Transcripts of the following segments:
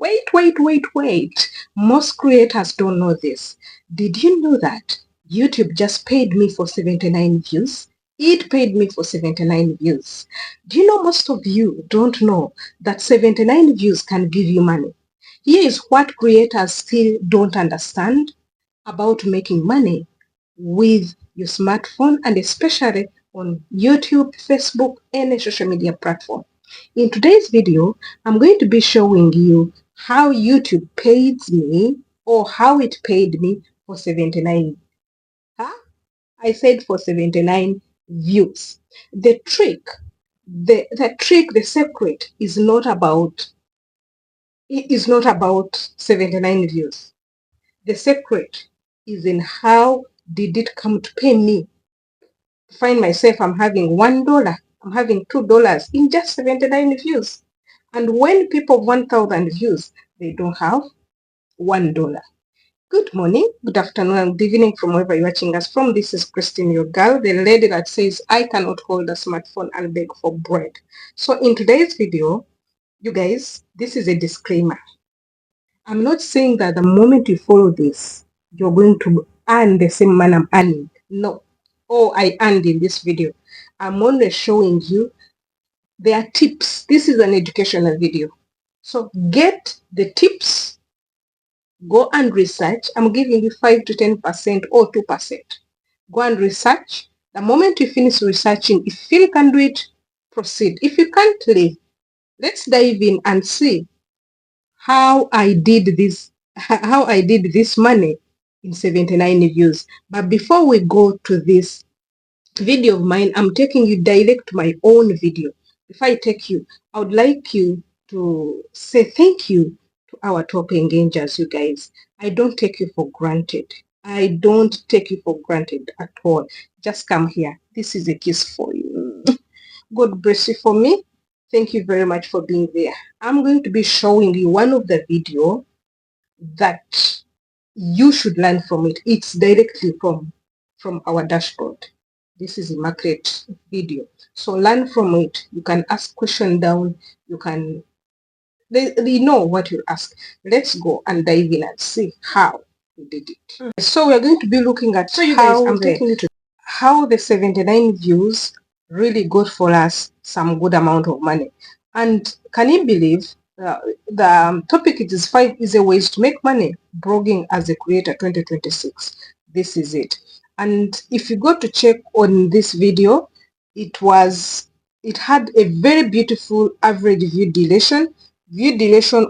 Wait. Most creators don't know this. Did you know that YouTube just paid me for 79 views? It paid me for 79 views. Do you know most of you don't know that 79 views can give you money? Here is what creators still don't understand about making money with your smartphone, and especially on YouTube, Facebook, any social media platform. In today's video, I'm going to be showing you how YouTube pays me, or how it paid me for 79. Huh? I said for 79 views. The trick, the secret is not about 79 views. The secret is in how did it come to pay me. Find myself, I'm having $1, I'm having $2 in just 79 views. And when people have 1,000 views, they don't have $1. Good morning, good afternoon, and good evening from wherever you're watching us from. This is Christine, your girl, the lady that says, I cannot hold a smartphone and beg for bread. So in today's video, you guys, this is a disclaimer. I'm not saying that the moment you follow this, you're going to earn the same money I'm earning. No. Oh, I earned in this video. I'm only showing you their tips. This is an educational video. So get the tips, go and research. I'm giving you 5 to 10% or 2%. Go and research. The moment you finish researching, if you can do it, proceed. If you can't, leave. Let's dive in and see how I did this money in 79 views. But before we go to this video of mine, I'm taking you direct to my own video. Before I take you, I would like you to say thank you to our top engagers, you guys. I don't take you for granted. I don't take you for granted at all. Just come here. This is a kiss for you. God bless you for me. Thank you very much for being there. I'm going to be showing you one of the video that you should learn from it. It's directly from our dashboard. This is a market video. So learn from it. You can ask question down. You can, they know what you ask. Let's go and dive in and see how we did it. So we're going to be looking at how the 79 views really got for us some good amount of money. And can you believe the topic it is 5 easy ways to make money blogging as a creator 2026. This is it. And if you go to check on this video, it had a very beautiful average view duration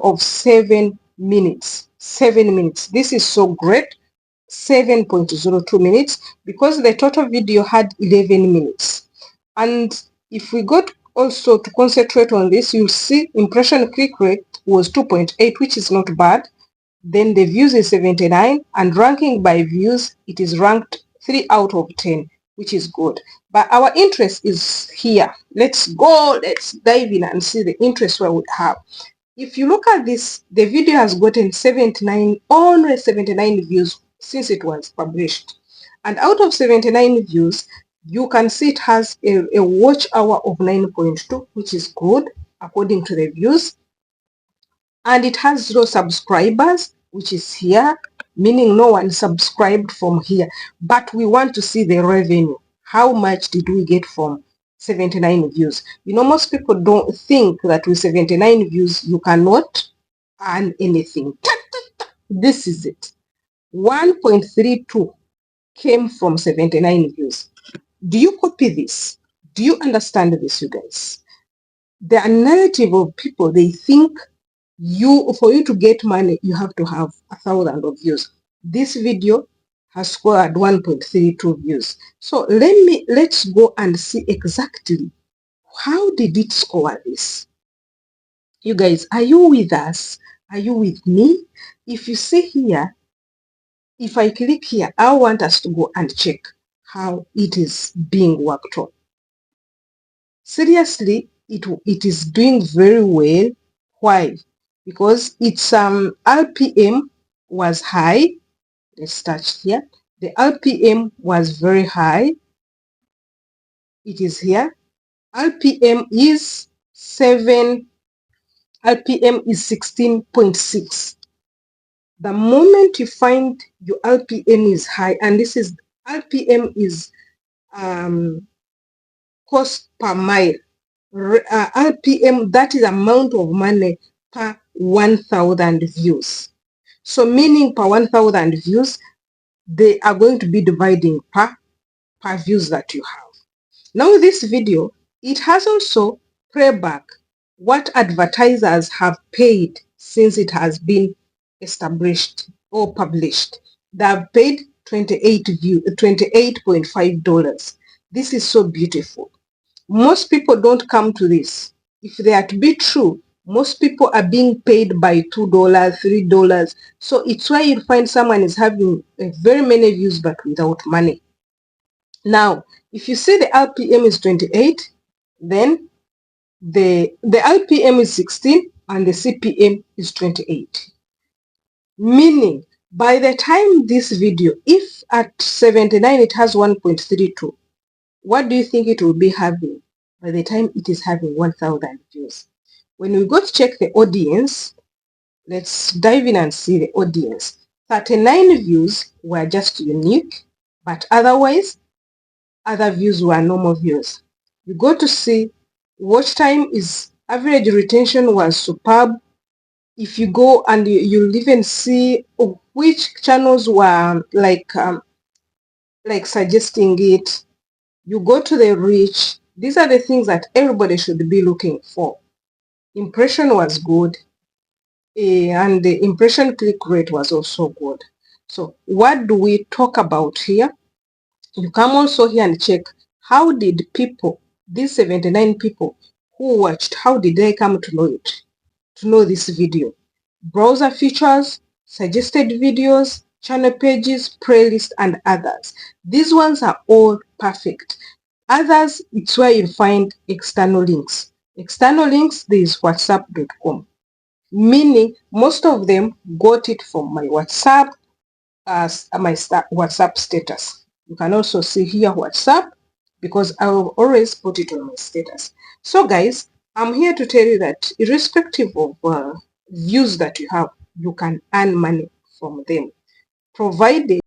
of 7 minutes. 7 minutes. This is so great. 7.02 minutes, because the total video had 11 minutes. And if we got also to concentrate on this, you'll see impression click rate was 2.8, which is not bad. Then the views is 79, and ranking by views, it is ranked 3 out of 10, which is good. But our interest is here. Let's dive in and see the interest where we have. If you look at this, the video has gotten only 79 views since it was published. And out of 79 views, you can see it has a watch hour of 9.2, which is good according to the views. And it has 0 subscribers, which is here, meaning no one subscribed from here. But we want to see the revenue. How much did we get from 79 views? You know, most people don't think that with 79 views, you cannot earn anything. This is it. 1.32 came from 79 views. Do you copy this? Do you understand this, you guys? The narrative of people, they think for you to get money, you have to have 1,000 of views. This video has scored 1.32 views. So let's go and see exactly how did it score this. You guys, are you with us? Are you with me? If you see here, if I click here, I want us to go and check how it is being worked on. Seriously, it is doing very well. Why? Because its RPM was high. Let's start here. The RPM was very high. It is here. RPM is 7 RPM is 16.6. The moment you find your RPM is high, and this is RPM is cost per mile. RPM, that is amount of money per 1,000 views. So meaning per 1,000 views, they are going to be dividing per views that you have. Now this video, it has also playback what advertisers have paid since it has been established or published. They have paid $28.5. This is so beautiful. Most people don't come to this. If they are to be true, most people are being paid by $2, $3. So it's why you find someone is having very many views but without money. Now, if you say the RPM is 28, then the RPM is 16 and the CPM is 28. Meaning, by the time this video, if at 79 it has 1.32, what do you think it will be having by the time it is having 1,000 views? When we go to check the audience, let's dive in and see the audience. 39 views were just unique, but otherwise, other views were normal views. You go to see watch time is average retention was superb. If you go and you'll even see which channels were like suggesting it. You go to the reach. These are the things that everybody should be looking for. Impression was good, and the impression click rate was also good. So what do we talk about here? You come also here and check how did people, these 79 people who watched, how did they come to know it, to know this video? Browser features, suggested videos, channel pages, playlist, and others. These ones are all perfect. Others, it's where you'll find external links. External links, there is whatsapp.com. Meaning, most of them got it from my WhatsApp, as my WhatsApp status. You can also see here WhatsApp because I will always put it on my status. So guys, I'm here to tell you that irrespective of views that you have, you can earn money from them, provided